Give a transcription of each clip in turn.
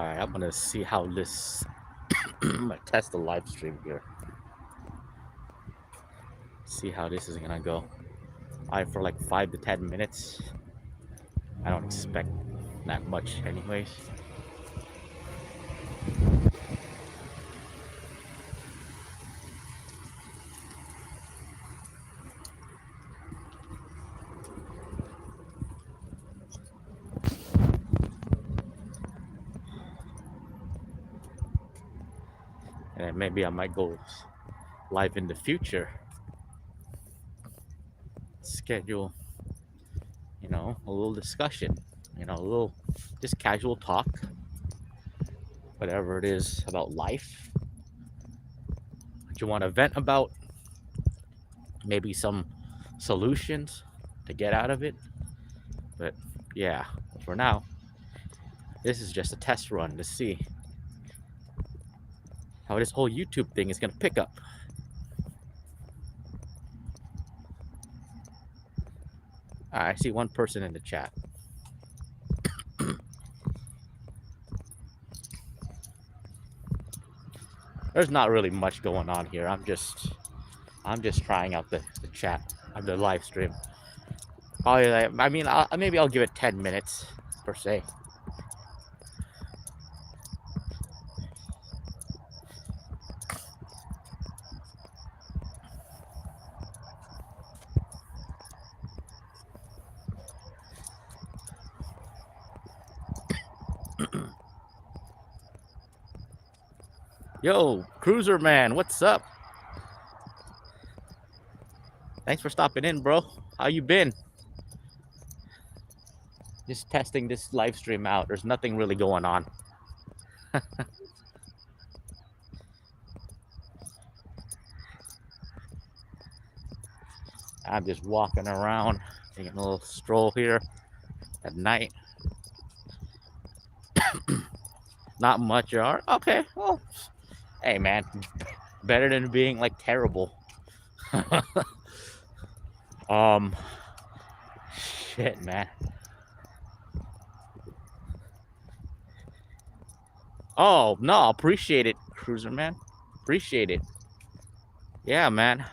Alright, I'm gonna see how this. I'm gonna test the live stream here. See how this is gonna go. Alright, for like 5 to 10 minutes. I don't expect that much, anyways. And maybe I might go live in the future. Schedule, a little discussion. A little just casual talk, whatever it is about life. What you want to vent about, maybe some solutions to get out of it. But yeah, for now, this is just a test run to see how this whole YouTube thing is gonna pick up. I see one person in the chat. There's not really much going on here. I'm just trying out the chat of the live stream. Probably, maybe I'll give it 10 minutes per se. Yo, Cruiser Man, what's up? Thanks for stopping in, bro. How you been? Just testing this live stream out. There's nothing really going on. I'm just walking around, taking a little stroll here at night. Not much, okay. Well, hey, man, better than being like terrible. Shit, man. Oh no, appreciate it, Cruiser Man. Appreciate it. Yeah, man.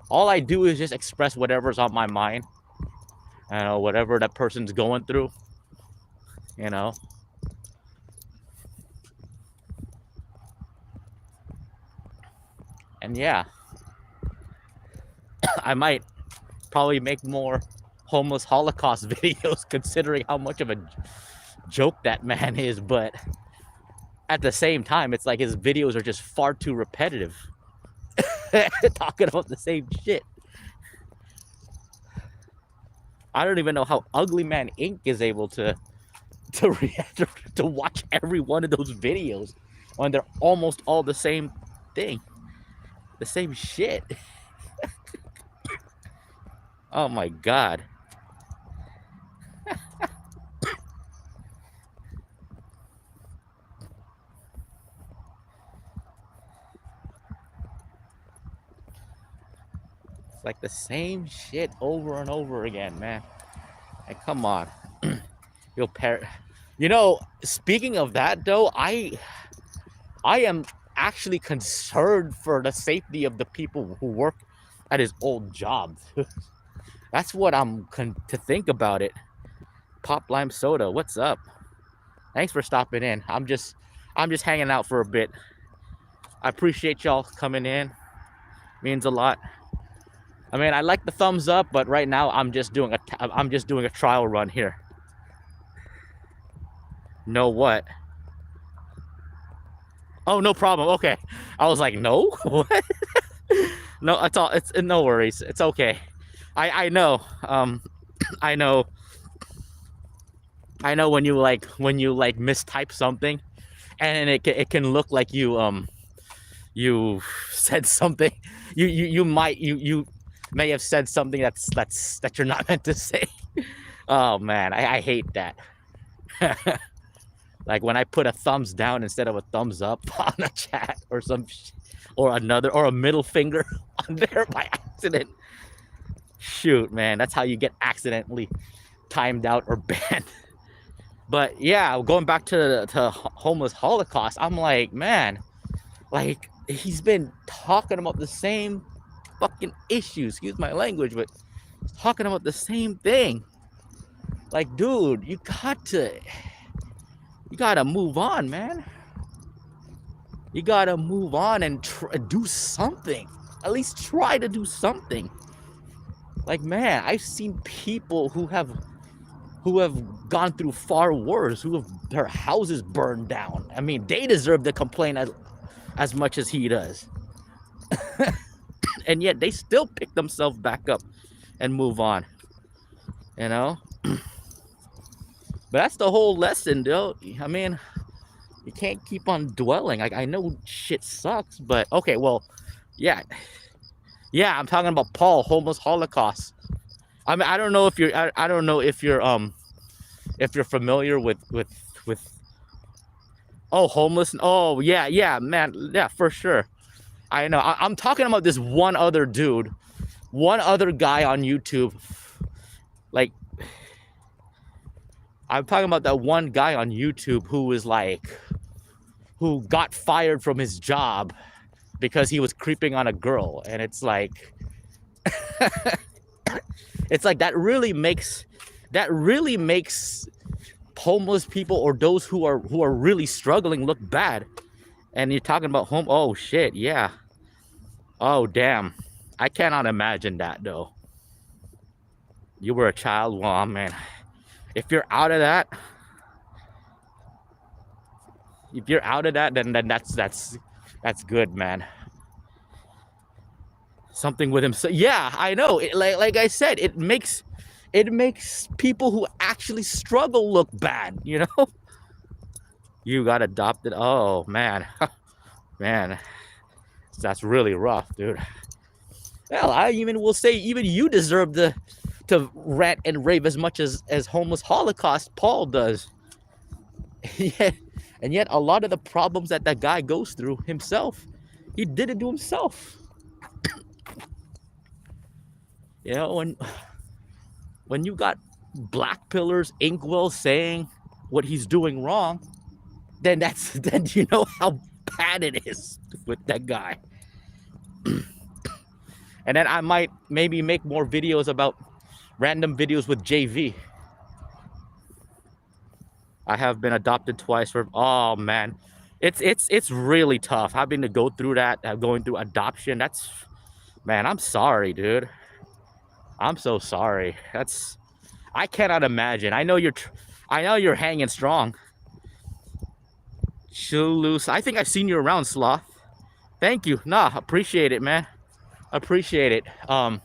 All I do is just express whatever's on my mind. Whatever that person's going through. And yeah, I might probably make more homeless Holocaust videos considering how much of a joke that man is, but at the same time, it's like his videos are just far too repetitive. Talking about the same shit. I don't even know how Ugly Man Inc. is able to watch every one of those videos when they're almost all the same thing. The same shit. Oh my god. It's like the same shit over and over again, man. Hey, come on. Speaking of that though, I am actually concerned for the safety of the people who work at his old job. That's what I'm to think about it. Pop Lime Soda, what's up? Thanks for stopping in. I'm just hanging out for a bit. I appreciate y'all coming in. Means a lot. I mean, I like the thumbs up, but right now I'm just doing a trial run here. Know what? Oh, no problem. Okay. I was like, no? What? No, it's no worries. It's okay. I know. I know. I know when you mistype something, and it can look like you said something. You may have said something that you're not meant to say. Oh man, I hate that. Like when I put a thumbs down instead of a thumbs up on a chat or or a middle finger on there by accident. Shoot, man, that's how you get accidentally timed out or banned. But yeah, going back to homeless Holocaust, I'm like, man, like he's been talking about the same fucking issues. Excuse my language, but talking about the same thing. Like, dude, you gotta move on, man. You gotta move on and do something. At least try to do something. Like, man, I've seen people who have gone through far worse, who have their houses burned down. I mean, they deserve to complain as much as he does. And yet they still pick themselves back up and move on. You know? But that's the whole lesson, though. I mean, you can't keep on dwelling. I know shit sucks, but okay, well, yeah. Yeah, I'm talking about Paul, homeless Holocaust. I mean, I don't know if you're familiar with oh, homeless. Oh, yeah, man. Yeah, for sure. I know. I'm talking about this one other dude, one other guy on YouTube. Like, I'm talking about that one guy on YouTube who got fired from his job because he was creeping on a girl. And it's like, it's like that really makes homeless people or those who are really struggling look bad. And you're talking about oh shit, yeah. Oh damn. I cannot imagine that though. You were a child, well, man. If you're out of that, then that's good, man. Something with him. So yeah, I know. Like I said, it makes people who actually struggle look bad, you know? You got adopted. Oh man. Man. That's really rough, dude. Well, I even will say even you deserve to rant and rave as much as homeless Holocaust Paul does. And yet a lot of the problems that guy goes through himself, he did it to himself. You know, when you got black pillars, Inkwell saying what he's doing wrong, then you know how bad it is with that guy. And then I might maybe make more videos about random videos with JV. I have been adopted twice for, oh man, it's really tough. Having to go through that, going through adoption. That's, man, I'm sorry, dude. I'm so sorry. I cannot imagine. I know you're hanging strong. Chill loose. I think I've seen you around, Sloth. Thank you. Nah, appreciate it, man. Appreciate it. I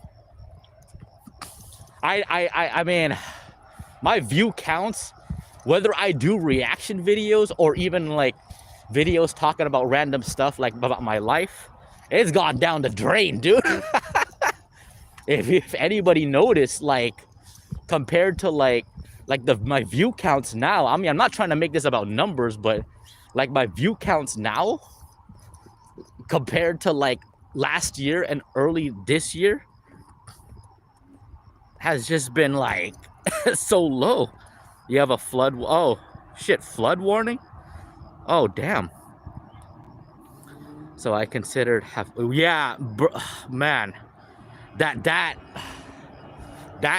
mean, my view counts, whether I do reaction videos or even like videos talking about random stuff like about my life, it's gone down the drain, dude. If anybody noticed, like compared to like my view counts now, I mean, I'm not trying to make this about numbers, but like my view counts now compared to like last year and early this year has just been like so low. You have a flood. Oh shit, flood warning. Oh damn. So I considered yeah, man, that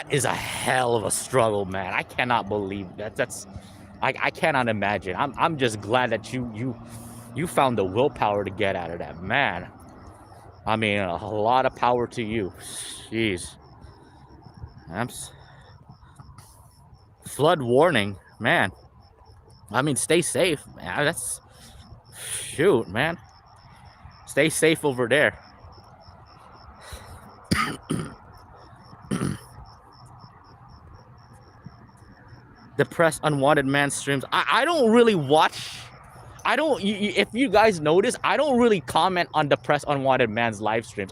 is a hell of a struggle, man. I cannot believe that. I cannot imagine. I'm just glad that you found the willpower to get out of that, man. I mean, a lot of power to you. Jeez. Flood warning, man. I mean, stay safe, man. That's, shoot, man. Stay safe over there. Depressed unwanted man streams. I don't really watch. I don't. If you guys notice, I don't really comment on depressed unwanted man's live streams.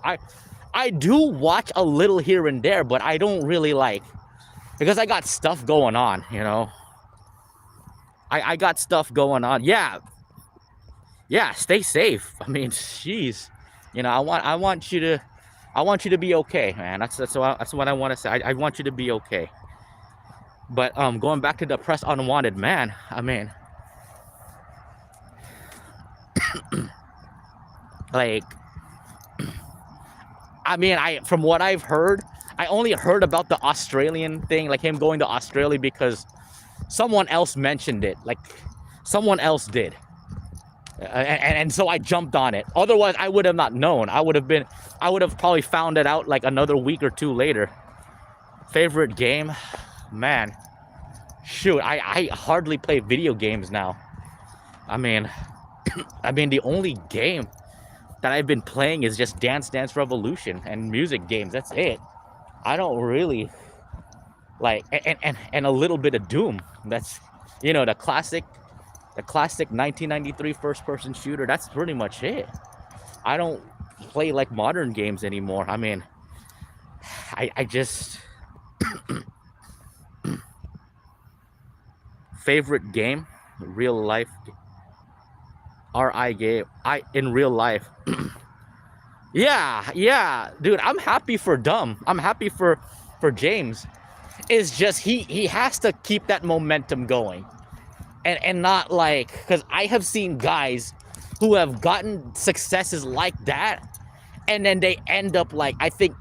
I do watch a little here and there, but I don't really like, because I got stuff going on, you know. I got stuff going on. Yeah, stay safe. I mean, jeez, you know, I want you to be okay, man. That's what I want to say. I want you to be okay. But going back to Depressed Unwanted Man, I mean, like, I from what I've heard, I only heard about the Australian thing, like him going to Australia because someone else mentioned it, like someone else did. And so I jumped on it. Otherwise, I would have not known. I would have probably found it out like another week or two later. Favorite game? Man, shoot, I hardly play video games now. I mean, the only game that I've been playing is just Dance Dance Revolution and music games. That's it. I don't really like, and a little bit of Doom. That's, the classic 1993 first-person shooter. That's pretty much it. I don't play like modern games anymore. I mean, I just favorite game, real life, RI game, in real life. yeah, dude. I'm happy for Dumb. I'm happy for James. It's just he has to keep that momentum going. And not like, because I have seen guys who have gotten successes like that, and then they end up like, I think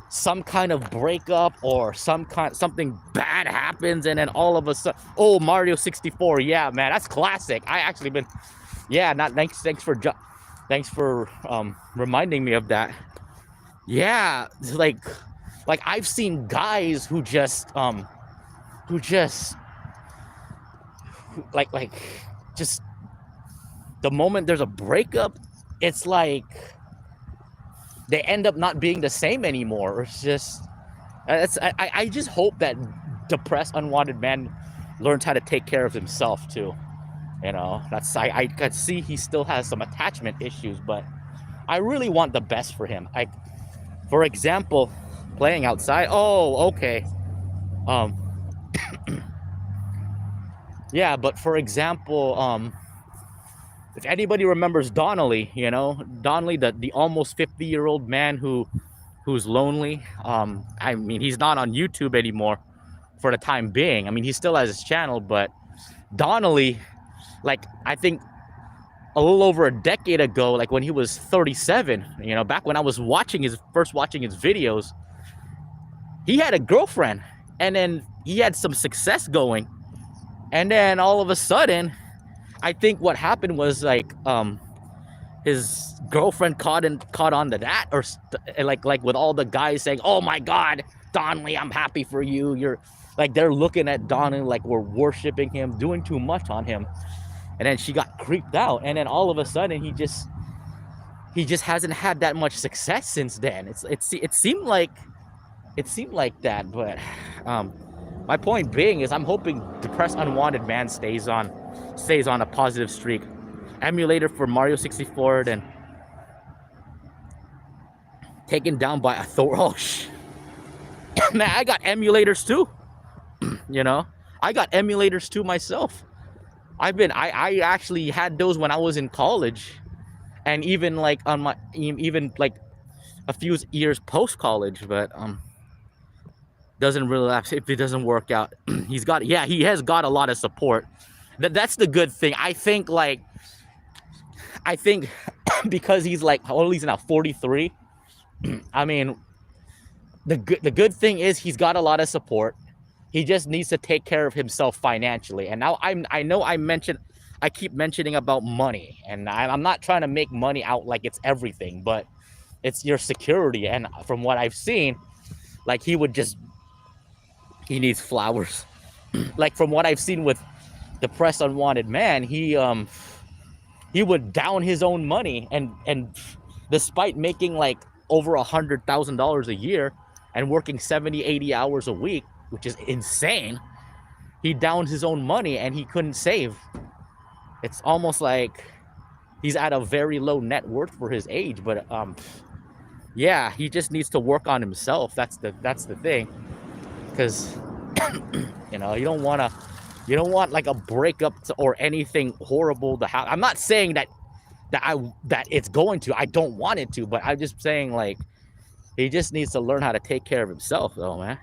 some kind of breakup or something bad happens, and then all of a sudden, oh, Mario 64, yeah, man, that's classic. I actually been, yeah, not thanks for reminding me of that. Yeah, like I've seen guys who just like just the moment there's a breakup, it's like they end up not being the same anymore. It's just, I just hope that Depressed Unwanted Man learns how to take care of himself too. That's, I could see he still has some attachment issues, but I really want the best for him. For example, playing outside. Oh, okay. Yeah, but for example, if anybody remembers Donnelly, Donnelly, the almost 50-year-old man who's lonely. I mean, he's not on YouTube anymore for the time being. I mean, he still has his channel, but Donnelly, like, I think a little over a decade ago, like when he was 37, back when I was watching his videos, he had a girlfriend, and then he had some success going. And then all of a sudden, I think what happened was like his girlfriend caught on to that, or like with all the guys saying, "Oh my God, Donnelly, I'm happy for you." You're like, they're looking at Donnelly like we're worshiping him, doing too much on him. And then she got creeped out, and then all of a sudden he just hasn't had that much success since then. It seemed like that, but my point being is I'm hoping Depressed Unwanted Man stays on a positive streak. Emulator for Mario 64, then taken down by a Thor. Oh, man, I got emulators too. I got emulators too myself. I actually had those when I was in college, and even like even like a few years post college, but doesn't really last if it doesn't work out. He has got a lot of support. That's the good thing. I think because he's like, he's now 43. I mean, the good thing is he's got a lot of support. He just needs to take care of himself financially. And now I keep mentioning about money, and I'm not trying to make money out like it's everything, but it's your security. And from what I've seen, like he needs flowers. Like from what I've seen with Depressed Unwanted Man, he would down his own money, and despite making like over $100,000 a year and working 70-80 hours a week, which is insane, he downed his own money and he couldn't save. It's almost like he's at a very low net worth for his age, but yeah, he just needs to work on himself. That's the thing, because you don't want like a breakup or anything horrible to happen. I'm not saying that it's going to. I don't want it to, but I'm just saying, like, he just needs to learn how to take care of himself, though, man.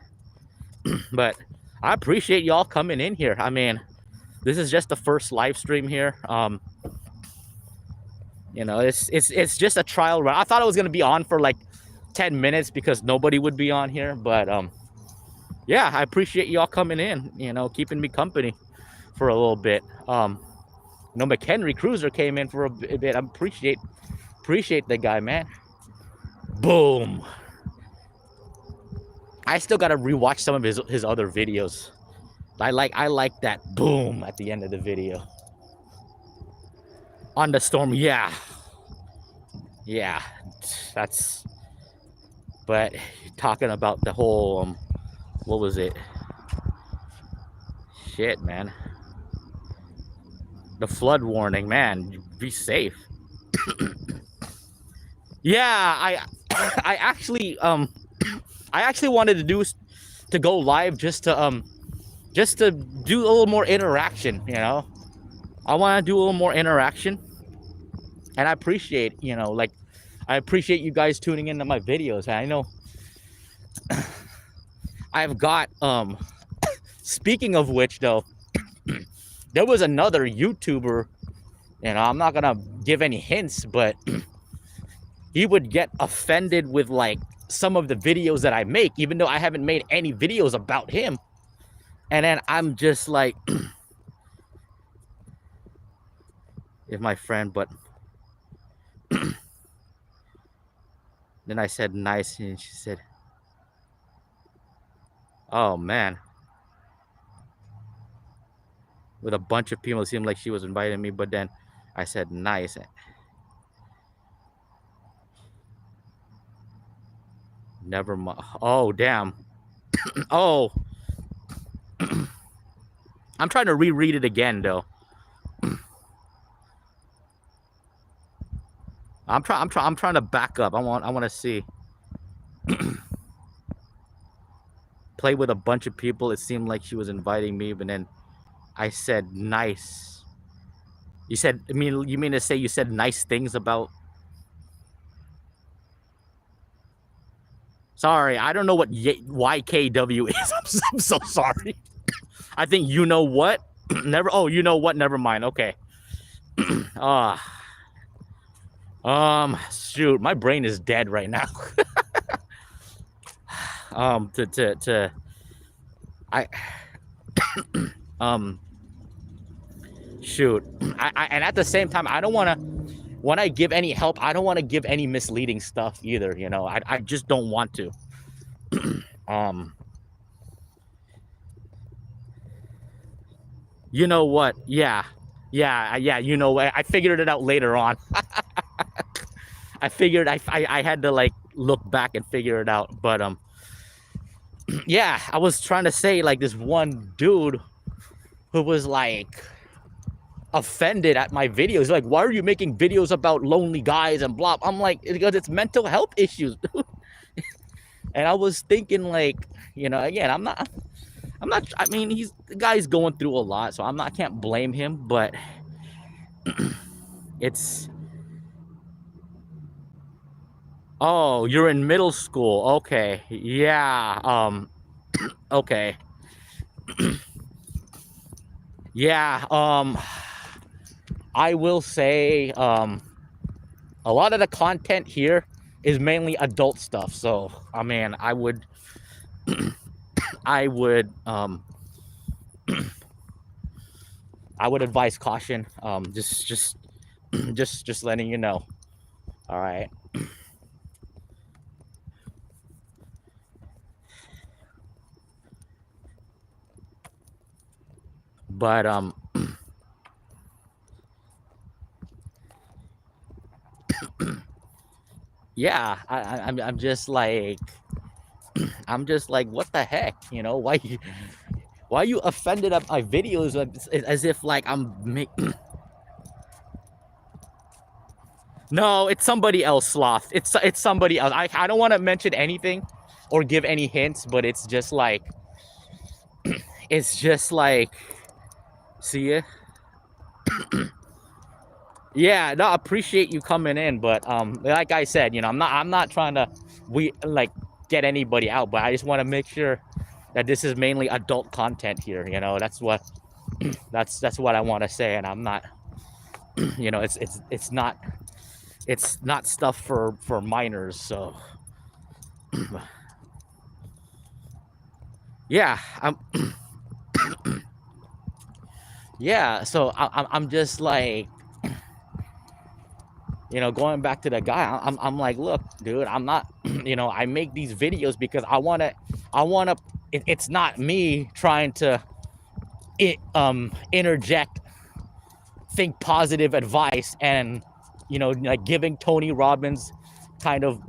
But I appreciate y'all coming in here. I mean, this is just the first live stream here. You know, it's just a trial run. I thought I was gonna be on for like 10 minutes because nobody would be on here, but yeah, I appreciate y'all coming in, you know, keeping me company for a little bit. You know, McHenry Cruiser came in for a bit. I appreciate the guy, man. Boom. I still gotta rewatch some of his other videos. I like that boom at the end of the video. On the storm, yeah. Yeah, that's, but talking about the whole, what was it? Shit, man. The flood warning, man, be safe. Yeah, I actually, I actually wanted to go live just to do a little more interaction, you know. I want to do a little more interaction. And I appreciate, you know, like, I appreciate you guys tuning into my videos. I know I've got, speaking of which, though, there was another YouTuber, you know, I'm not gonna give any hints, but he would get offended with, like, some of the videos that I make, even though I haven't made any videos about him. And then I'm just like, if my friend, but then I said nice, and she said, oh man, with a bunch of people, it seemed like she was inviting me, but then I said nice. Never mind. Oh damn. Oh, I'm trying to reread it again though. I'm trying to back up. I want to see. Play with a bunch of people. It seemed like she was inviting me, but then I said nice. You said, you mean to say you said nice things about? Sorry, I don't know what YKW is. I'm so sorry. I think you know what. Never. Oh, you know what? Never mind. Okay. Shoot, my brain is dead right now. Shoot. And at the same time, I don't want to, when I give any help, I don't want to give any misleading stuff either, you know. I just don't want to. You know what? Yeah, you know what? I figured it out later on. I figured I had to, like, look back and figure it out, but yeah, I was trying to say, like, this one dude who was like offended at my videos, like, why are you making videos about lonely guys and blah? I'm like, because it's mental health issues, dude. And I was thinking, like, you know, again, I'm not, I mean, the guy's going through a lot, so I can't blame him, but it's, oh, you're in middle school. Okay. Yeah. Okay. Yeah. I will say, a lot of the content here is mainly adult stuff. So, I mean, I would, I would advise caution. Just letting you know. All right. But yeah, I'm just like, what the heck, you know? Why you offended at my videos as if, like, I'm making? No, it's somebody else, Sloth. It's somebody else. I don't want to mention anything or give any hints, but it's just like, see ya. Yeah, no, I appreciate you coming in, but like I said, you know, I'm not trying to get anybody out, but I just want to make sure that this is mainly adult content here. You know, that's what that's what I want to say, and I'm not, you know, it's not stuff for minors. So yeah, yeah. So I'm just like, you know, going back to the guy, I'm like, look, dude, I'm not, you know, I make these videos because I want to, it's not me trying to interject, think positive advice and, you know, like giving Tony Robbins kind of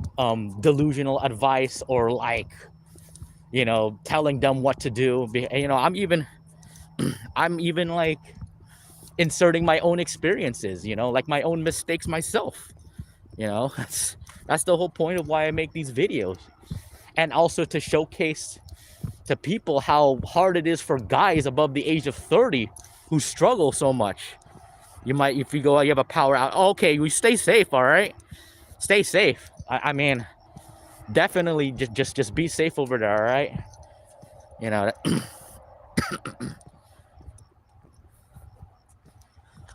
delusional advice, or like, you know, telling them what to do. You know, I'm even like inserting my own experiences, you know, like my own mistakes myself. You know, that's the whole point of why I make these videos. And also to showcase to people how hard it is for guys above the age of 30 who struggle so much. You might, if you go, you have a power out. Okay, we stay safe, all right? Stay safe. I mean, definitely just be safe over there, all right? You know,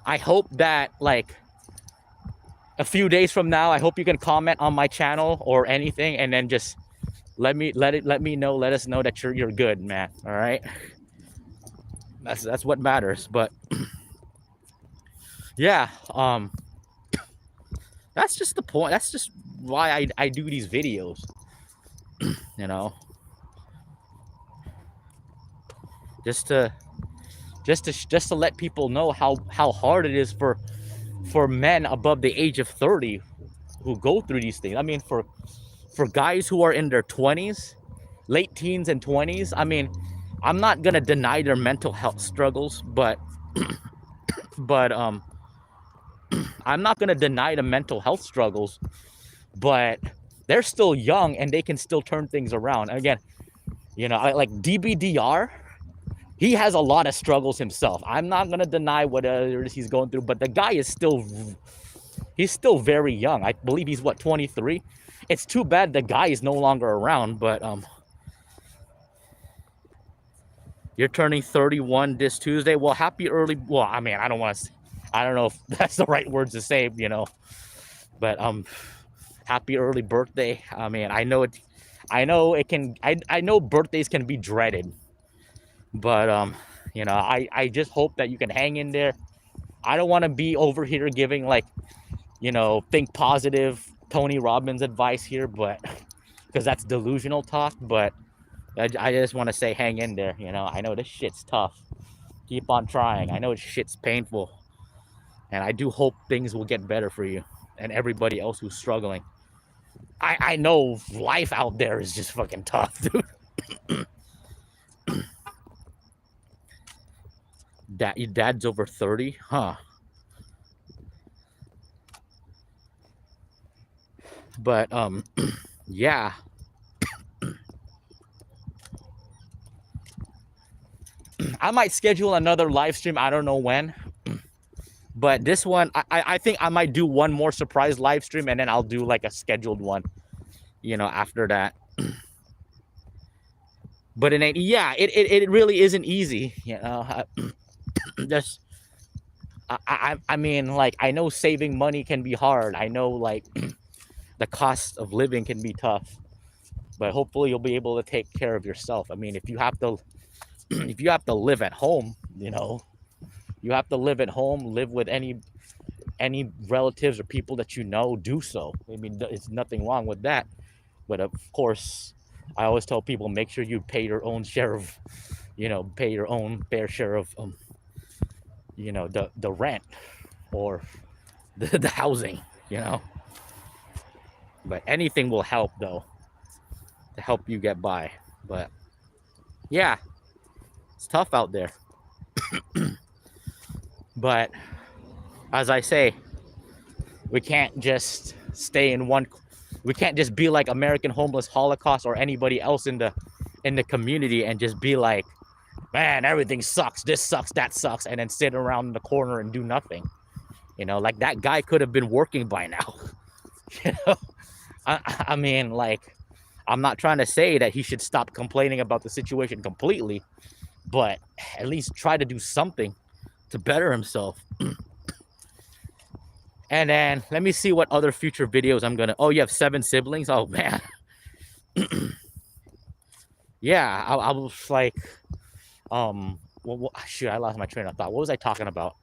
I hope that like a few days from now, I hope you can comment on my channel or anything, and then just let me know, let us know that you're good, man. All right, that's what matters. But yeah, that's just the point. That's just why I do these videos. You know, just to let people know how hard it is for men above the age of 30 who go through these things. I mean, for guys who are in their 20s, late teens and 20s, I mean, I'm not gonna deny their mental health struggles, but I'm not gonna deny the mental health struggles, but they're still young and they can still turn things around. And again, you know, like DBDR, he has a lot of struggles himself. I'm not gonna deny what he's going through, but the guy is he's still very young. I believe he's what, 23. It's too bad the guy is no longer around, but you're turning 31 this Tuesday. Well, happy early. Well, I mean, I don't know if that's the right words to say, you know, but happy early birthday. I mean, I know birthdays can be dreaded, but you know, I just hope that you can hang in there. I don't want to be over here giving like, you know, think positive Tony Robbins advice here, but because that's delusional talk. But I just want to say, hang in there. You know, I know this shit's tough. Keep on trying. I know shit's painful, and I do hope things will get better for you and everybody else who's struggling. I know life out there is just fucking tough, dude. Your dad's over 30, huh? But yeah. I might schedule another live stream. I don't know when, but this one, I think I might do one more surprise live stream, and then I'll do like a scheduled one, you know, after that. But it ain't, yeah, it really isn't easy, you know. Just I mean, like, I know saving money can be hard. I know, like, the cost of living can be tough, but hopefully you'll be able to take care of yourself. I mean, if you have to live at home, you know, you have to live at home, live with any relatives or people that you know, do so. I mean, there's nothing wrong with that. But of course, I always tell people, make sure you pay your own share of, you know, pay your own fair share of, you know, the rent or the housing, you know. But anything will help, though, to help you get by. But yeah, it's tough out there. But as I say, we can't just stay in one. We can't just be like American Homeless Holocaust or anybody else in the community and just be like, man, everything sucks. This sucks. That sucks. And then sit around in the corner and do nothing. You know, like that guy could have been working by now. You know, I mean, like, I'm not trying to say that he should stop complaining about the situation completely, but at least try to do something to better himself. And then let me see what other future videos I'm gonna. Oh, you have 7 siblings? Oh man. Yeah, I was like, well, shoot, I lost my train of thought. What was I talking about?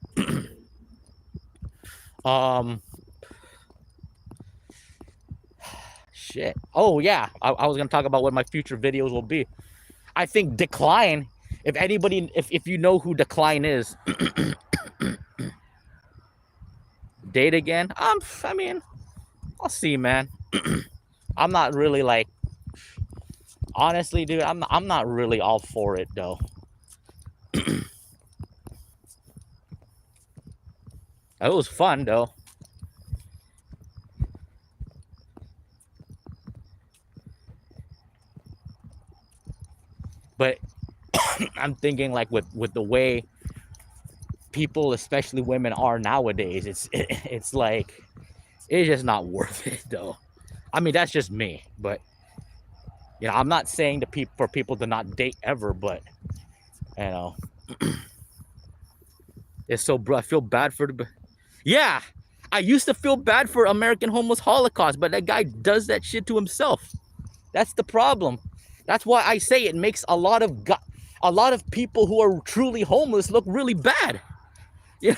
Shit. Oh yeah, I was gonna talk about what my future videos will be. I think Decline. If anybody, if you know who Decline is, date again. I mean, I'll see, man. I'm not really like, honestly, dude. I'm not really all for it though. It was fun though. But I'm thinking like with the way people, especially women, are nowadays, it's like it's just not worth it though. I mean, that's just me, but you know, I'm not saying to for people to not date ever, but you know, it's so bro. I feel bad for the. Yeah, I used to feel bad for American Homeless Holocaust, but that guy does that shit to himself. That's the problem. That's why I say it makes a lot of people who are truly homeless look really bad. You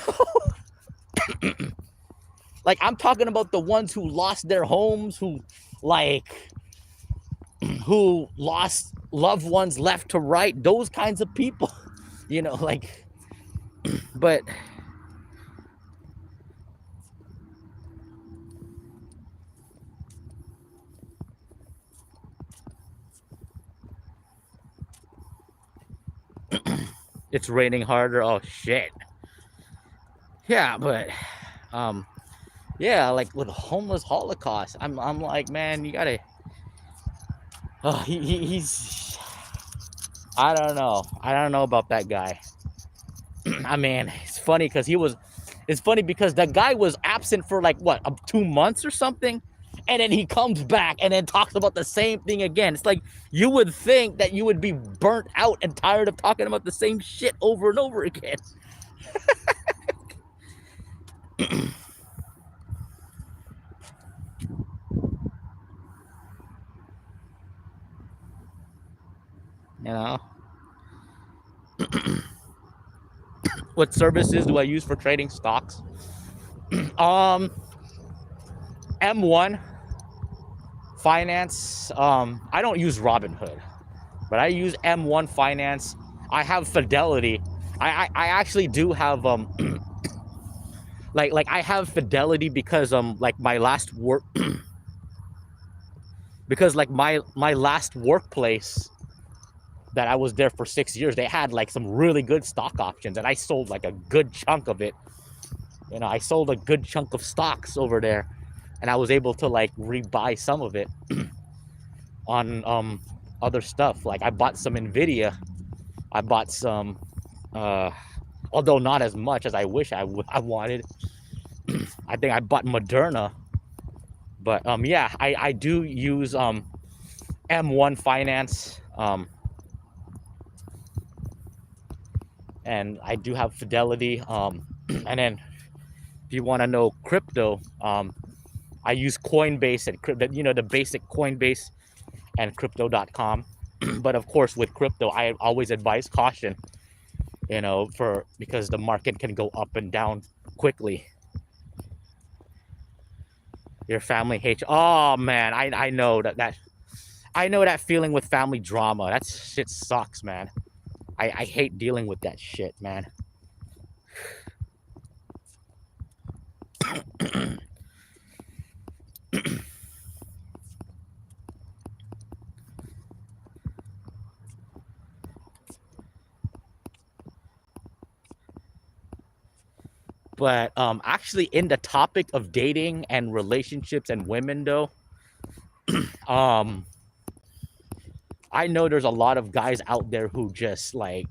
know, like I'm talking about the ones who lost their homes, who lost loved ones left to right, those kinds of people. You know, like, but it's raining harder. Oh shit. Yeah, but yeah, like with homeless Holocaust, I'm like, man, you gotta. Oh, he's. I don't know about that guy. I mean, it's funny because It's funny because that guy was absent for like what, 2 months or something, and then he comes back and then talks about the same thing again. It's like you would think that you would be burnt out and tired of talking about the same shit over and over again. You know, what services do I use for trading stocks? M1 Finance. I don't use Robinhood, but I use M1 Finance. I have Fidelity. I actually do have like I have Fidelity because like my last work because like my last workplace that I was there for 6 years, they had like some really good stock options, and I sold like a good chunk of it. You know, I sold a good chunk of stocks over there, and I was able to like rebuy some of it on other stuff. Like I bought some Nvidia, I bought some, although not as much as I wish I wanted. I think I bought Moderna, but yeah, I do use M1 Finance, and I do have Fidelity, and then if you want to know crypto, I use Coinbase and crypto, you know, the basic Coinbase and crypto.com. But of course, with crypto, I always advise caution, you know, because the market can go up and down quickly. Your family hates you. Oh man, I know that I know that feeling with family drama. That shit sucks, man. I hate dealing with that shit, man. But actually, in the topic of dating and relationships and women, though, I know there's a lot of guys out there who just like,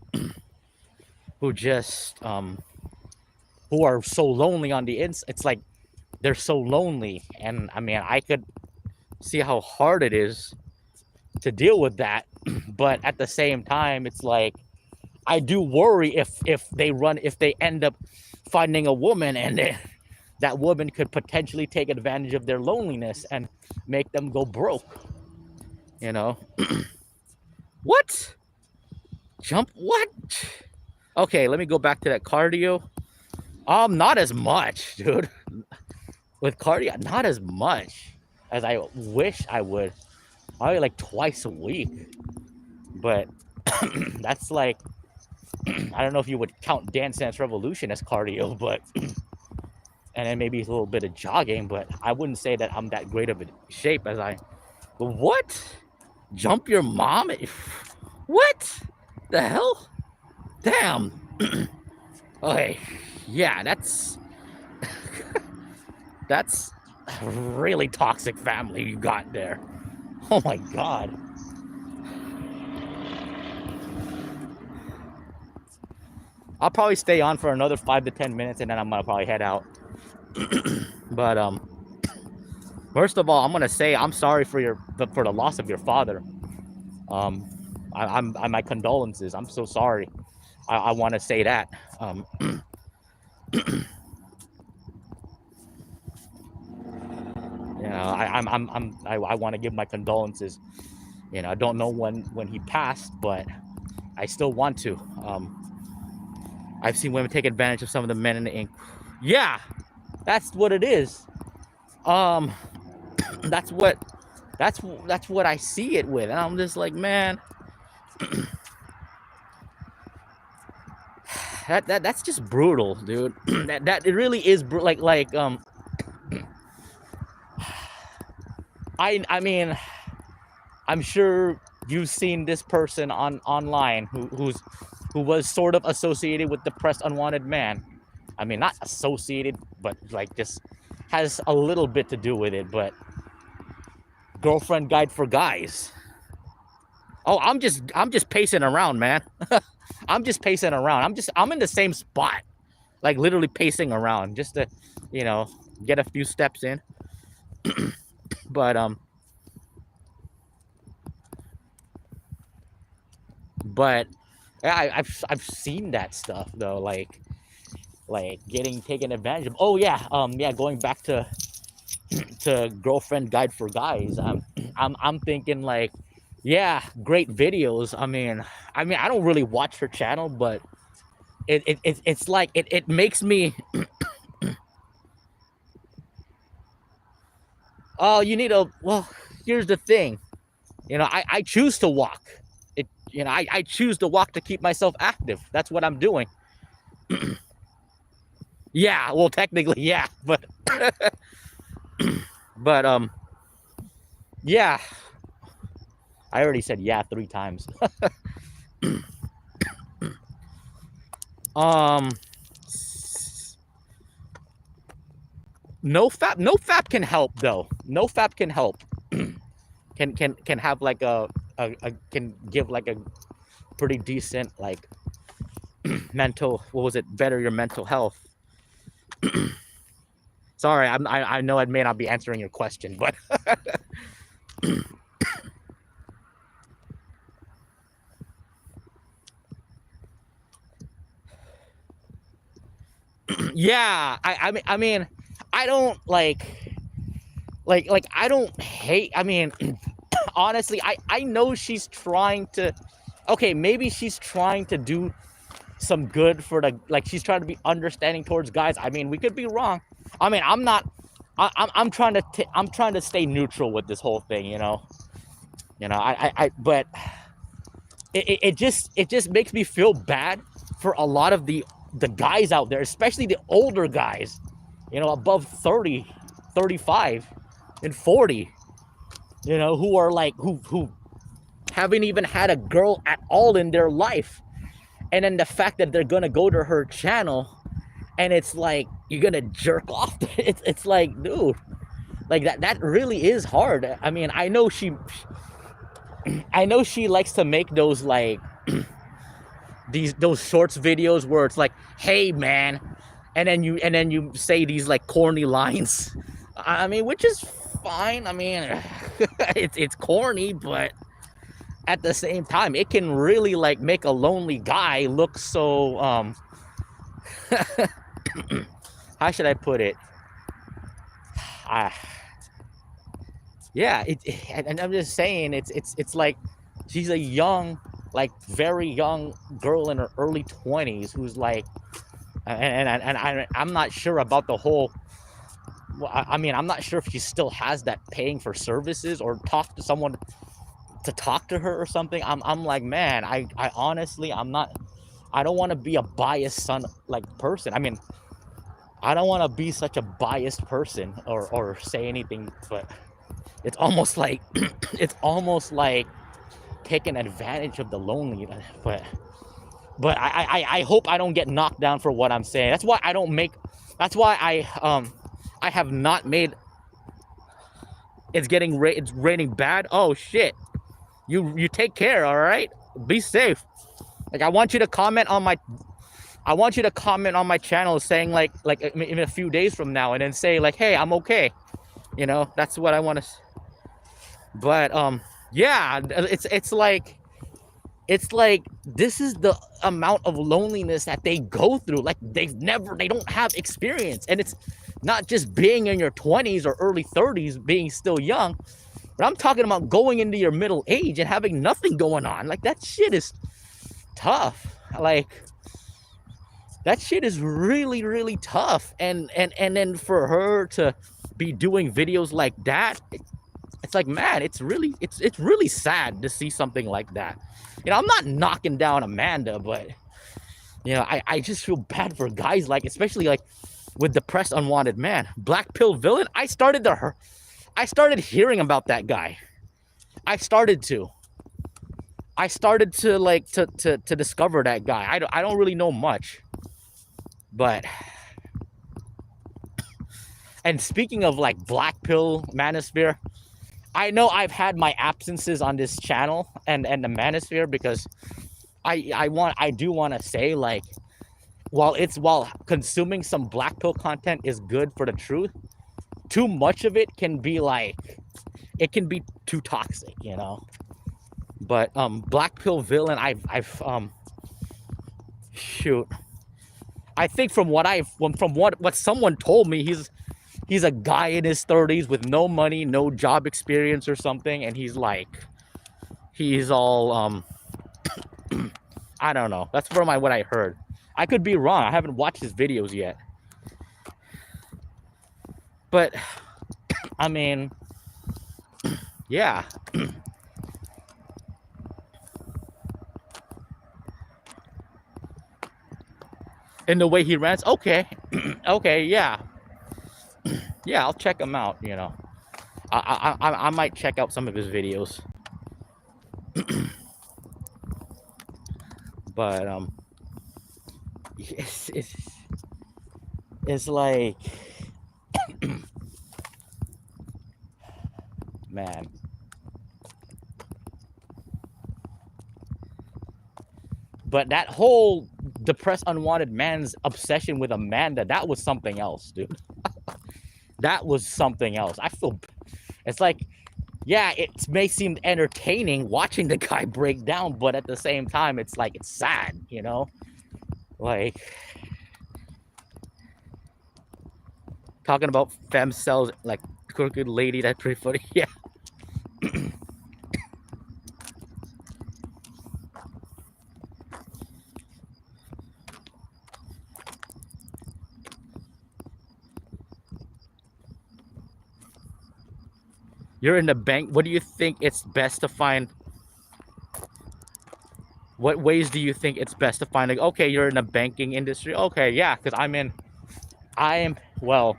who are so lonely on the inside. It's like they're so lonely, and I mean, I could see how hard it is to deal with that. But at the same time, it's like I do worry if they end up finding a woman and that woman could potentially take advantage of their loneliness and make them go broke. You know, what? Jump what? Okay, let me go back to that cardio. Not as much, dude. With cardio, not as much as I wish I would. Probably like twice a week. But that's like, I don't know if you would count Dance Dance Revolution as cardio, but and then maybe a little bit of jogging, but I wouldn't say that I'm that great of a shape as I. What? Jump your mom? What? The hell? Damn. Okay. Yeah, that's a really toxic family you got there. Oh my God. I'll probably stay on for another 5 to 10 minutes and then I'm gonna probably head out. But first of all, I'm gonna say I'm sorry for the loss of your father. My condolences. I'm so sorry. I want to say that. You know, I want to give my condolences. You know, I don't know when he passed, but I still want to. I've seen women take advantage of some of the men in the ink. Yeah, that's what it is. That's what I see it with, and I'm just like, man, that's just brutal, dude. that it really is I mean, I'm sure you've seen this person online who was sort of associated with depressed unwanted man. I mean, not associated, but like just has a little bit to do with it. But girlfriend guide for guys. Oh, I'm just pacing around, man. I'm just pacing around. I'm in the same spot, like literally pacing around just to, you know, get a few steps in. But yeah, I've seen that stuff though, like getting taken advantage of. Oh yeah, yeah. Going back to girlfriend guide for guys. I'm thinking like, yeah, great videos. I mean, I don't really watch her channel, but it's like it makes me. Oh, you need a. Well, here's the thing. You know, I choose to walk. You know, I choose to walk to keep myself active. That's what I'm doing. Yeah, well, technically, yeah, but but yeah. I already said yeah 3 times. No fap can help though. No fap can help. can have like a can give like a pretty decent like mental, what was it, better your mental health. Sorry, I know I may not be answering your question, but yeah, I mean I don't like I don't hate. I mean, honestly, I know she's trying to. Okay, maybe she's trying to do some good for the, like, she's trying to be understanding towards guys. I mean, we could be wrong. I mean, I'm not. I'm trying to stay neutral with this whole thing. You know. But it just makes me feel bad for a lot of the guys out there, especially the older guys. You know, above 30, 35. And 40, you know, who are like who haven't even had a girl at all in their life, and then the fact that they're gonna go to her channel and it's like you're gonna jerk off. It's like, dude, like that really is hard. I mean, I know she likes to make those like those shorts videos where it's like, hey man, and then you say these like corny lines. I mean, which is fine. I mean, it's corny, but at the same time, it can really like make a lonely guy look so how should I put it? Yeah, and I'm just saying, it's like she's a young, like very young girl in her early 20s who's like, I'm not sure about the whole. I mean, I'm not sure if she still has that paying for services or talk to someone to talk to her or something. I'm like, man, I honestly, I don't want to be a biased person. I mean, I don't want to be such a biased person or say anything, but it's almost like it's almost like taking advantage of the lonely. But I hope I don't get knocked down for what I'm saying. That's why I don't make. That's why I have not made. It's raining bad. Oh shit! You take care. All right. Be safe. Like I want you to comment on my channel saying like in a few days from now, and then say like, hey, I'm okay. You know, that's what I want to. But yeah, it's like this is the amount of loneliness that they go through. Like they don't have experience, and it's not just being in your 20s or early 30s, being still young, but I'm talking about going into your middle age and having nothing going on. Like that shit is tough. Like that shit is really, really tough. And then for her to be doing videos like that, it's like, man, it's really sad to see something like that. You know, I'm not knocking down Amanda, but you know, I just feel bad for guys like, especially like with Depressed Unwanted Man, Black Pill Villain. I started hearing about that guy. I started to like to discover that guy. I don't really know much, but. And speaking of like Black Pill Manosphere, I know I've had my absences on this channel and the Manosphere because I do want to say, like, while consuming some Black Pill content is good for the truth, too much of it can be like, it can be too toxic, you know. But Black Pill Villain, I've shoot, I think from what someone told me, he's a guy in his 30s with no money, no job experience or something, and he's all I don't know. That's from what I heard. I could be wrong. I haven't watched his videos yet. But I mean, yeah. In the way he rants, okay. Okay, yeah. Yeah, I'll check him out, you know. I might check out some of his videos. But it's like man. But that whole Depressed Unwanted Man's obsession with Amanda, that was something else, dude. That was something else. I feel, it's like, yeah, it may seem entertaining watching the guy break down, but at the same time, it's like, it's sad, you know? Like, talking about fem cells, like, crooked lady, that's pretty funny, yeah. You're in the bank. What do you think it's best to find? What ways do you think it's best to find? Like, okay, you're in the banking industry. Okay, yeah, because well,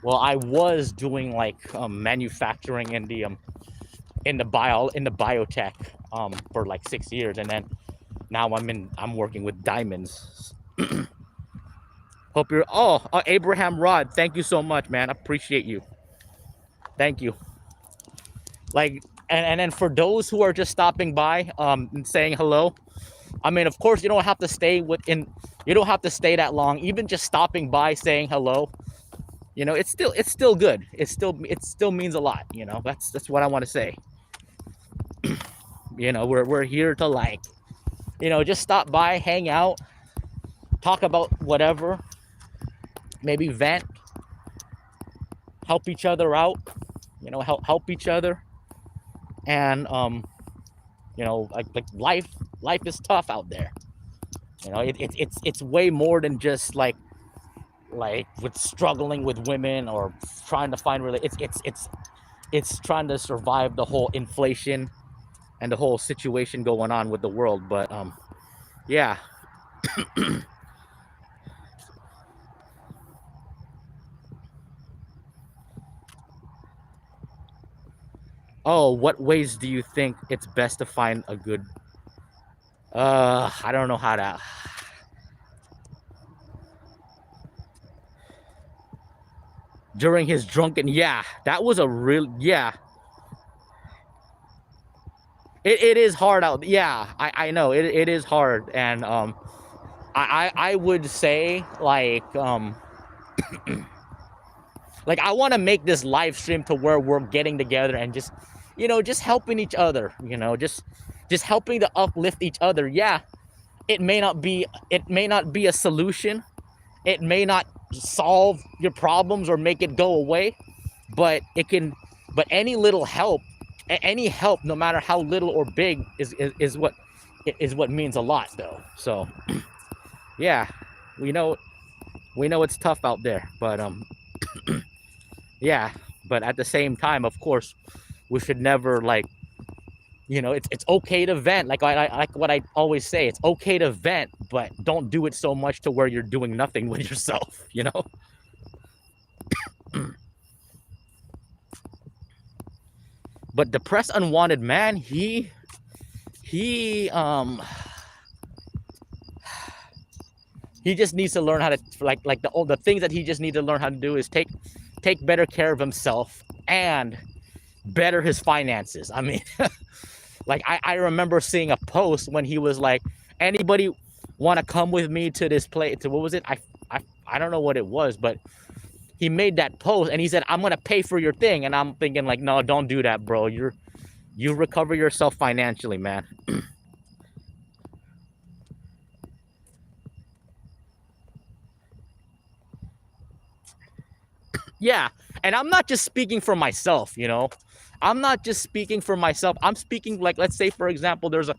I was doing like manufacturing in the biotech for like 6 years, and then now I'm working with diamonds. Hope you're Abraham Rod. Thank you so much, man. I appreciate you. Thank you. Like, and then for those who are just stopping by and saying hello, I mean, of course, you don't have to stay you don't have to stay that long. Even just stopping by saying hello, you know, it's still good. It still means a lot, you know. That's what I want to say. You know, we're here to like, you know, just stop by, hang out, talk about whatever, maybe vent, help each other out, you know, help each other. And you know, like life is tough out there. You know, it's way more than just like with struggling with women or trying to find really, it's trying to survive the whole inflation and the whole situation going on with the world. But yeah. Oh, what ways do you think it's best to find a good I don't know how to during his drunken, yeah, that was a real, yeah, it is hard out, yeah, I know it is hard. And I would say like I want to make this live stream to where we're getting together and just, you know, just helping each other, you know, just helping to uplift each other. Yeah, it may not be a solution, it may not solve your problems or make it go away, but it can, but any little help, any help, no matter how little or big, is what means a lot though. So yeah, we know it's tough out there, but yeah, but at the same time, of course, we should never, like, you know, it's okay to vent, like like what I always say, it's okay to vent, but don't do it so much to where you're doing nothing with yourself, you know. But depressed unwanted man, he just needs to learn how to, like the things that he just needs to learn how to do is take better care of himself and better his finances. I mean, like I remember seeing a post when he was like, anybody want to come with me to this place, to what was it, I don't know what it was, but he made that post and he said, I'm gonna pay for your thing. And I'm thinking like, no, don't do that, bro. You recover yourself financially, man. Yeah, and I'm not just speaking for myself, you know. I'm not just speaking for myself. I'm speaking, like, let's say for example, there's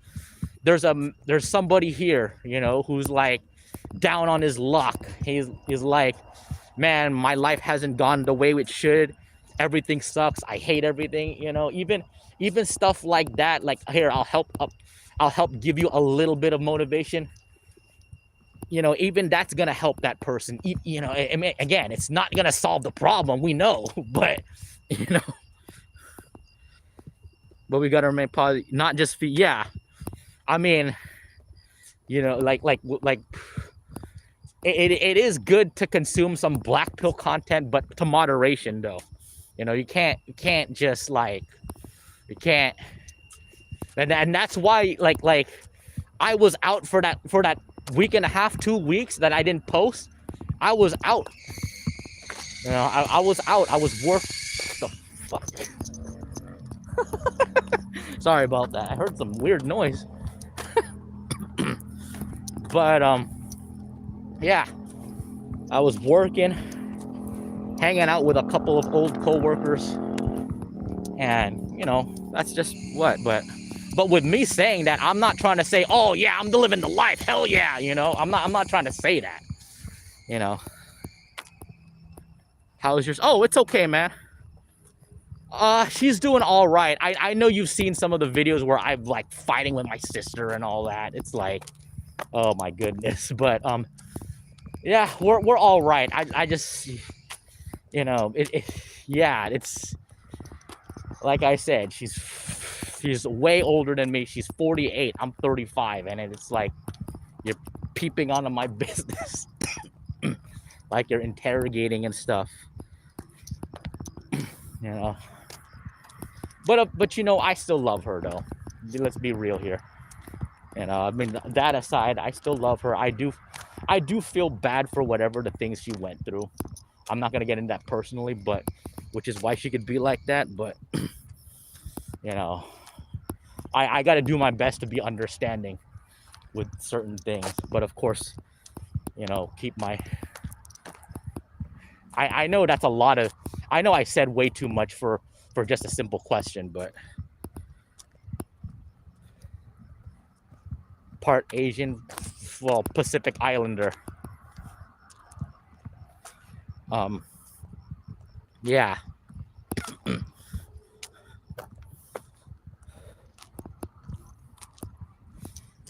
somebody here, you know, who's like down on his luck. He's like, man, my life hasn't gone the way it should. Everything sucks. I hate everything, you know. Even stuff like that, like, here, I'll help give you a little bit of motivation. You know, even that's gonna help that person. You know, I mean, again, it's not gonna solve the problem, we know, but you know, but we gotta remain positive, not just yeah. I mean, you know, like it is good to consume some black pill content, but to moderation though. You know, you can't just like, you can't, and that's why like I was out for that week and a half, 2 weeks that I didn't post. I was out. You know, I was out. I was what the fuck? Sorry about that. I heard some weird noise. But yeah, I was working, hanging out with a couple of old co-workers, and you know, that's just what. But with me saying that, I'm not trying to say, oh yeah, I'm living the life, hell yeah, you know. I'm not trying to say that, you know. How's yours? Oh, it's okay, man. She's doing all right. I know you've seen some of the videos where I'm like fighting with my sister and all that. It's like, oh my goodness. But yeah, we're all right. I just, you know, yeah, it's like I said, she's way older than me. She's 48. I'm 35, and it's like you're peeping onto my business, like you're interrogating and stuff. You know. But you know, I still love her though. Let's be real here. You know, I mean, that aside, I still love her. I do feel bad for whatever the things she went through. I'm not gonna get into that personally, but which is why she could be like that. But you know, I got to do my best to be understanding with certain things, but of course, you know, keep my. I know that's a lot of. I know I said way too much for just a simple question, but part Asian, well, Pacific Islander. Yeah.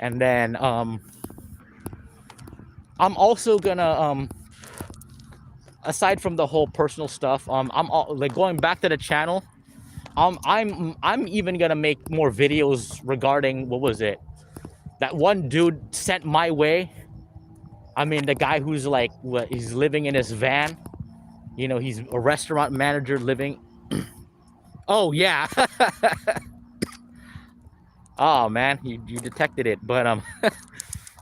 And then I'm also gonna aside from the whole personal stuff, I'm like going back to the channel. I'm even gonna make more videos regarding what was it? That one dude sent my way. I mean, the guy who's like, what, he's living in his van. You know, he's a restaurant manager living. Oh yeah. Oh man, you detected it, but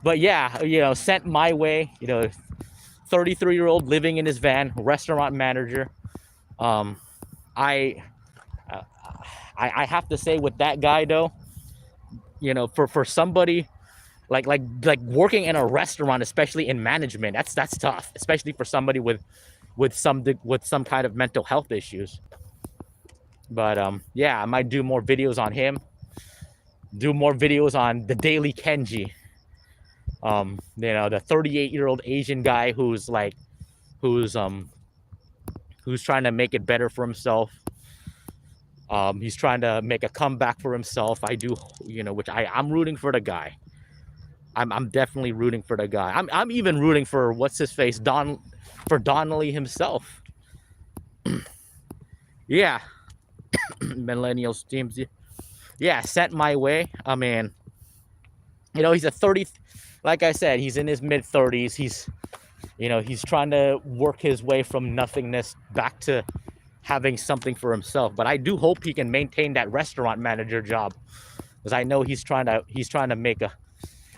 but yeah, you know, sent my way. You know, 33-year-old living in his van, restaurant manager. I have to say with that guy though, you know, for somebody like working in a restaurant, especially in management, that's tough, especially for somebody with some kind of mental health issues. But yeah, I might do more videos on him, do more videos on the Daily Kenji. You know, the 38-year-old Asian guy who's trying to make it better for himself. He's trying to make a comeback for himself. I do, you know, which I'm rooting for the guy. I'm definitely rooting for the guy. I'm even rooting for what's his face, for Donnelly himself. Yeah. Millennials teams. Yeah, sent my way. I mean, you know, he's a 30, like I said, he's in his mid 30s. He's, you know, he's trying to work his way from nothingness back to having something for himself. But I do hope he can maintain that restaurant manager job, because I know he's trying to make a.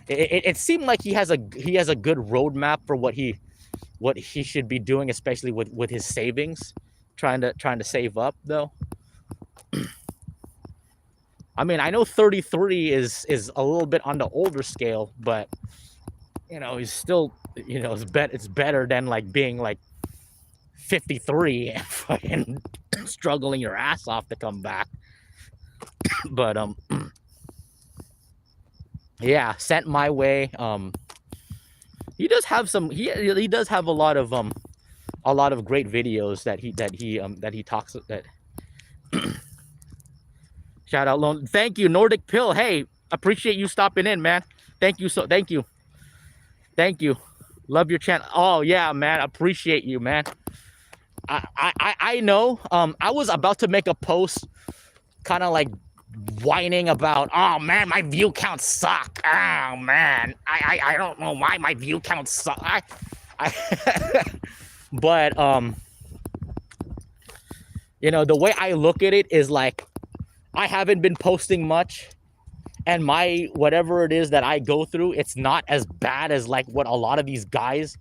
It seemed like he has a good roadmap for what he should be doing, especially with his savings, trying to save up though. I mean, I know 33 is a little bit on the older scale, but you know, he's still, you know, it's better than like being like 53 and fucking struggling your ass off to come back. But yeah, sent my way. He does have some. He does have a lot of great videos that he talks that. Shout out, Lone. Thank you, Nordic Pill. Hey, appreciate you stopping in, man. Thank you thank you. Love your channel. Oh yeah, man. Appreciate you, man. I know. I was about to make a post, kind of like whining about, oh man, my view counts suck. Oh man, I don't know why my view counts suck. But you know, the way I look at it is like, I haven't been posting much, and my whatever it is that I go through, it's not as bad as like what a lot of these guys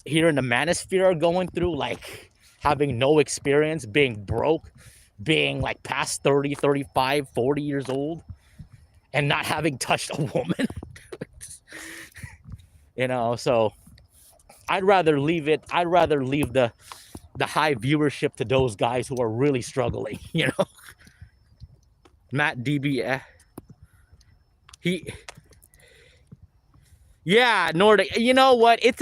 here in the manosphere are going through, like having no experience, being broke, being like past 30, 35, 40 years old, and not having touched a woman. You know, so I'd rather leave the high viewership to those guys who are really struggling, you know. Matt DB, yeah, Nordic. You know what? It's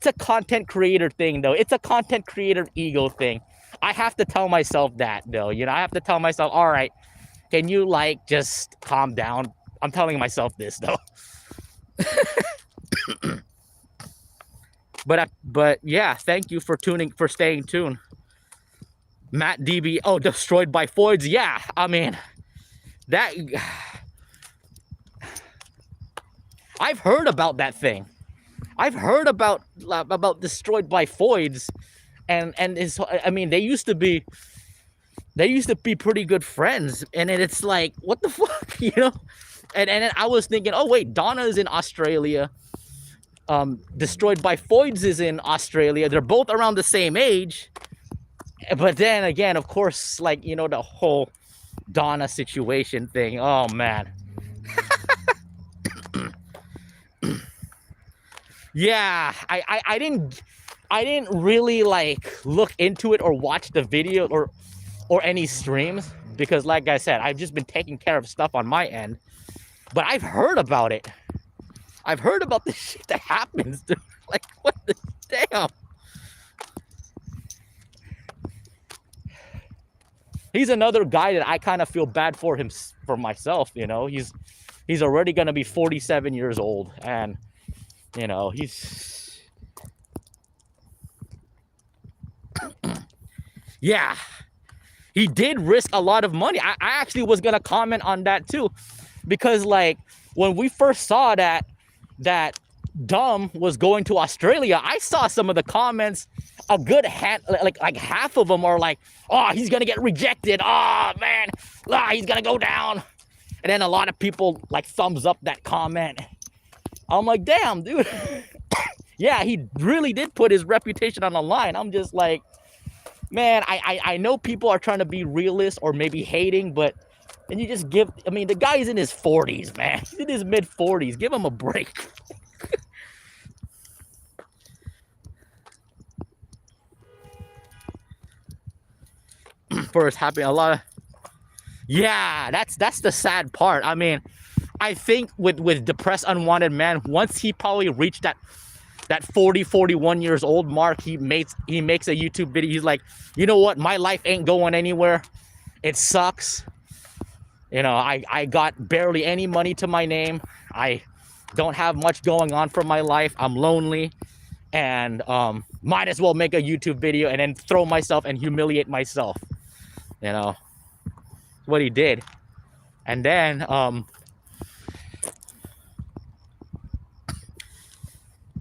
a content creator thing, though. It's a content creator ego thing. I have to tell myself that, though. You know, I have to tell myself, all right, can you like just calm down? I'm telling myself this, though. But yeah, thank you for staying tuned. Matt DB, oh, destroyed by Foids. Yeah, I mean, that. I've heard about that thing. I've heard about destroyed by Foids, and his. I mean, they used to be pretty good friends, and it's like, what the fuck, you know? And then I was thinking, oh wait, Donna is in Australia. Destroyed by Foids is in Australia. They're both around the same age. But then again, of course, like, you know, the whole Donna situation thing. Oh man. Yeah, I didn't really like look into it or watch the video or any streams because like I said, I've just been taking care of stuff on my end. But I've heard about it. I've heard about the shit that happens. Dude. Like what the damn? He's another guy that I kind of feel bad for him for myself, you know. He's already going to be 47 years old and you know, he's yeah. He did risk a lot of money. I actually was going to comment on that too because like when we first saw that Dumb was going to Australia, I saw some of the comments. A good like half of them are like, oh, he's gonna get rejected. Oh man, he's gonna go down. And then a lot of people like thumbs up that comment. I'm like, damn, dude. Yeah, he really did put his reputation on the line. I'm just like, man, I know people are trying to be realist or maybe hating, but and you just give. I mean, the guy's in his 40s, man. He's in his mid 40s. Give him a break. First happening a lot of yeah, that's the sad part. I mean, I think with Depressed Unwanted Man, once he probably reached that 41 years old mark, he makes a YouTube video. He's like, you know what, my life ain't going anywhere. It sucks. You know, I got barely any money to my name. I don't have much going on for my life. I'm lonely and might as well make a YouTube video and then throw myself and humiliate myself. You know, what he did. And then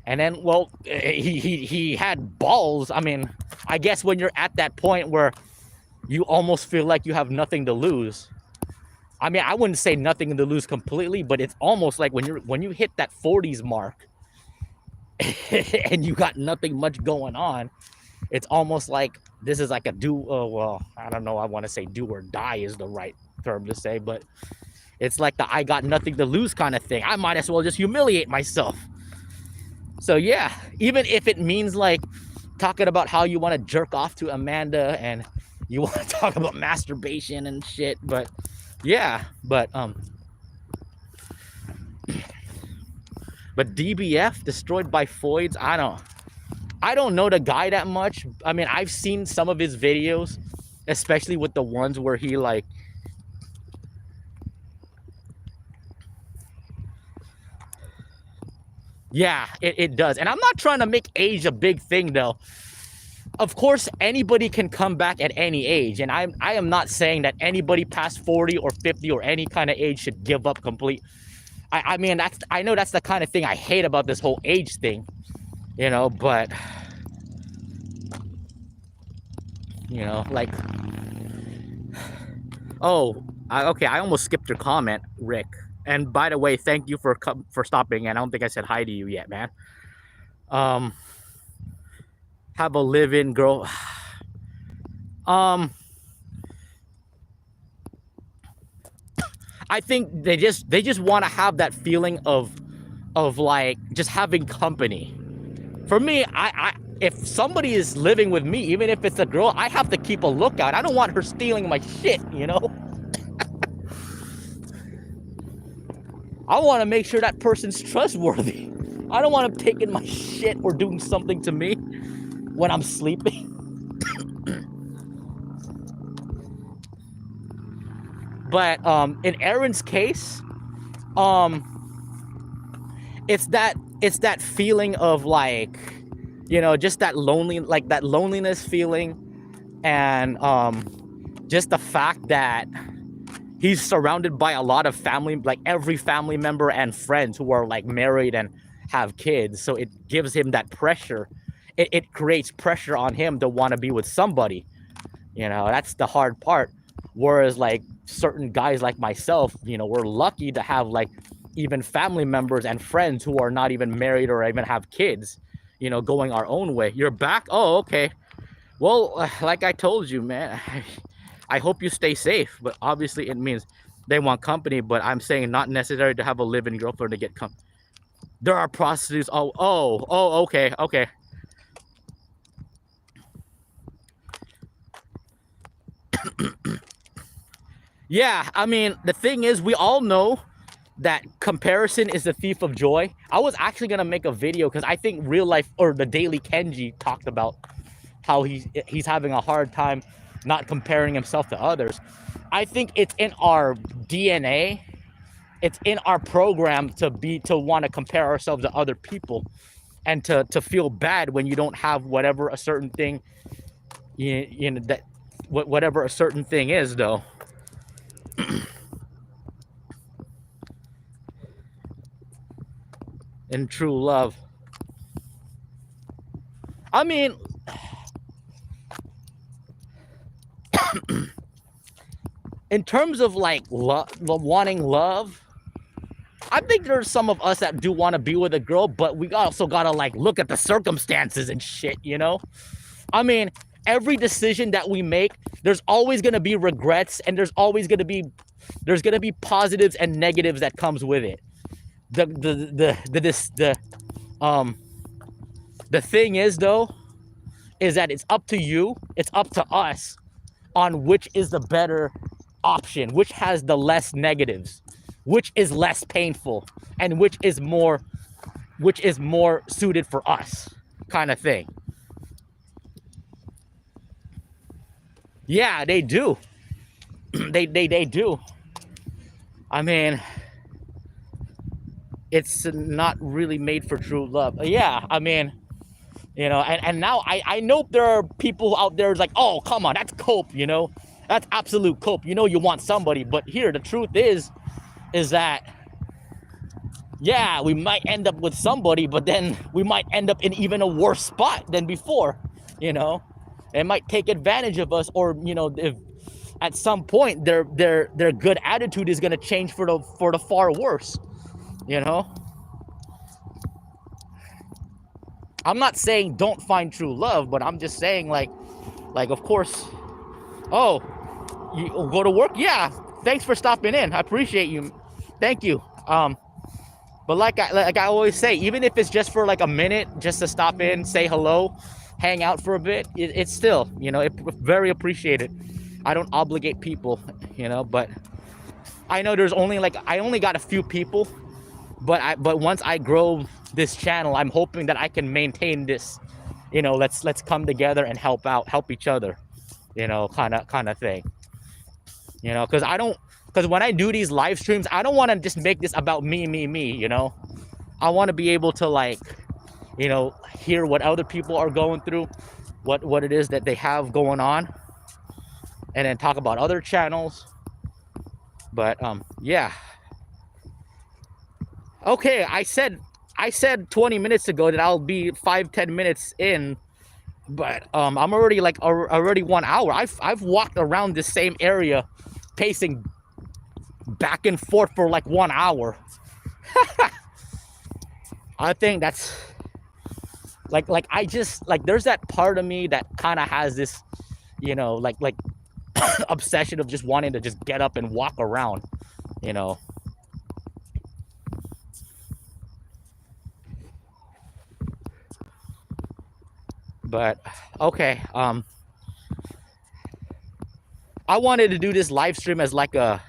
well, he had balls. I mean, I guess when you're at that point where you almost feel like you have nothing to lose. I mean, I wouldn't say nothing to lose completely, but it's almost like when you hit that 40s mark and you got nothing much going on, it's almost like this is like a well, I don't know, I want to say do or die is the right term to say, but it's like the I got nothing to lose kind of thing. I might as well just humiliate myself. So yeah, even if it means like talking about how you want to jerk off to Amanda and you want to talk about masturbation and shit, but yeah, but DBF, Destroyed by Foids, I don't know the guy that much. I mean, I've seen some of his videos, especially with the ones where he like yeah, it does. And I'm not trying to make age a big thing though. Of course, anybody can come back at any age. And I am not saying that anybody past 40 or 50 or any kind of age should give up complete. I mean, I know that's the kind of thing I hate about this whole age thing, you know, but, you know, like, oh, okay, I almost skipped your comment, Rick. And by the way, thank you for stopping. And I don't think I said hi to you yet, man. Have a live-in girl. I think they just want to have that feeling of like just having company. For me, I if somebody is living with me, even if it's a girl, I have to keep a lookout. I don't want her stealing my shit, you know? I want to make sure that person's trustworthy. I don't want them taking my shit or doing something to me when I'm sleeping. But in Aaron's case, it's that feeling of like, you know, just that loneliness feeling, and just the fact that he's surrounded by a lot of family, like every family member and friends who are like married and have kids. So it gives him that pressure. It creates pressure on him to want to be with somebody. You know, that's the hard part. Whereas like certain guys like myself, you know, we're lucky to have like even family members and friends who are not even married or even have kids, you know, going our own way. You're back? Oh, okay. Well, like I told you, man, I hope you stay safe, but obviously it means they want company, but I'm saying not necessary to have a live-in girlfriend to get there are prostitutes. Okay, okay. Yeah, I mean, the thing is, we all know that comparison is the thief of joy. I was actually gonna make a video because I think real life or the Daily Kenji talked about how he's having a hard time not comparing himself to others. I think it's in our DNA. It's in our program to want to compare ourselves to other people and to feel bad when you don't have whatever a certain thing you know that whatever a certain thing is though. In true love, I mean, in terms of like wanting love, I think there's some of us that do want to be with a girl, but we also gotta like look at the circumstances and shit, you know? I mean, every decision that we make, there's always gonna be regrets, and there's gonna be positives and negatives that comes with it. The thing is though, is that it's up to you, it's up to us on which is the better option, which has the less negatives, which is less painful, and which is more suited for us, kind of thing. Yeah, they do. they do. I mean, it's not really made for true love. Yeah, I mean, you know, and now I know there are people out there like, oh, come on, that's cope, you know, that's absolute cope. You know, you want somebody, but here the truth is that, yeah, we might end up with somebody, but then we might end up in even a worse spot than before, you know. They might take advantage of us, or, you know, if at some point their good attitude is going to change for the far worse, you know. I'm not saying don't find true love, but I'm just saying like of course, oh, you go to work? Yeah, thanks for stopping in. I appreciate you. Thank you. But like I always say, even if it's just for like a minute, just to stop in, say hello, hang out for a bit, it's still, you know, very appreciated. I don't obligate people, you know, but I know there's only like, I only got a few people, but once I grow this channel, I'm hoping that I can maintain this, you know, let's come together and help each other, you know, kind of thing, you know, because when I do these live streams, I don't want to just make this about me, you know. I want to be able to, like, you know, hear what other people are going through, what it is that they have going on, and then talk about other channels. But yeah. Okay, I said 20 minutes ago that I'll be 5-10 minutes in, but I'm already like already 1 hour. I've walked around the same area, pacing back and forth for like 1 hour. I think that's like I just like, there's that part of me that kind of has this, you know, like obsession of just wanting to just get up and walk around, you know. But okay, I wanted to do this live stream as like a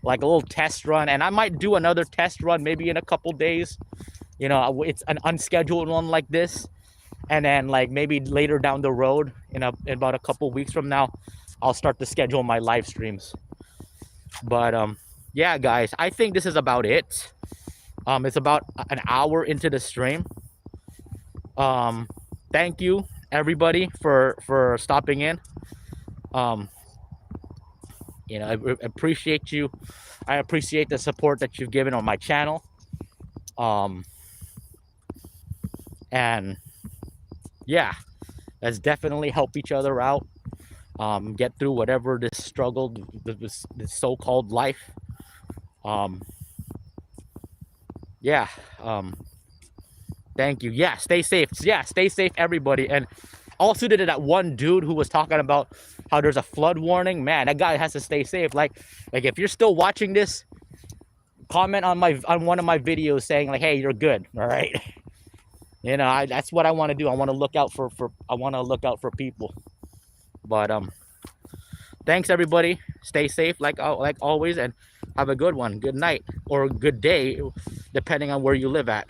little test run, and I might do another test run maybe in a couple days, you know. It's an unscheduled one like this, and then like maybe later down the road, in about a couple weeks from now, I'll start to schedule my live streams. But yeah, guys, I think this is about it. It's about an hour into the stream. Thank you everybody for stopping in. You know, I appreciate you. I appreciate the support that you've given on my channel. And yeah, let's definitely help each other out, get through whatever this struggle, this so-called life. Yeah, thank you. Yeah, stay safe. Yeah, stay safe, everybody. And all suited to that one dude who was talking about how there's a flood warning. Man, that guy has to stay safe. Like if you're still watching this, comment on one of my videos saying like, hey, you're good. All right. You know, that's what I want to do. I want to look out for people. But thanks everybody. Stay safe like always, and have a good one. Good night or good day, depending on where you live at.